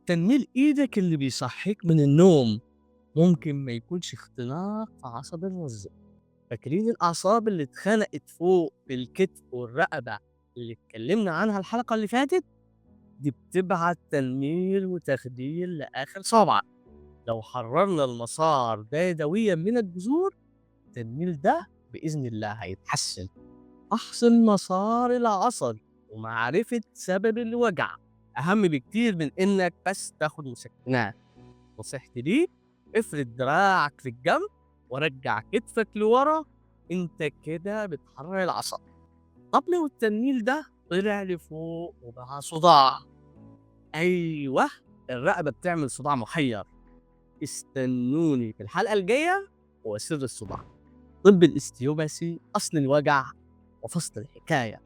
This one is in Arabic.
تنميل إيدك اللي بيصحّيك من النوم ممكن ما يكونش اختناق في عصب الرَّزق. فاكرين الأعصاب اللي اتخنقت فوق في الكتف والرقبة اللي اتكلمنا عنها الحلقة اللي فاتت؟ دي بتبعت تنميل وتخدير لآخر صابعك. لو حررنا المسار ده يدويًا من الجذور، التنميل ده بإذن الله هيتحسن. أحسن مسار العصب ومعرفة سبب الوجع أهم بكتير من إنك بس تاخد مسكنات. نصيحتي ليك، افرد دراعك في الجنب ورجع كتفك لورا. انت كده بتحرر العصب. طب لو التنميل ده طلع لفوق وبقى صداع، ايوه، الرقبه بتعمل صداع محير. استنوني في الحلقه الجايه وسر الصداع. طب الاستيوباسي اصل الوجع وفصل الحكايه.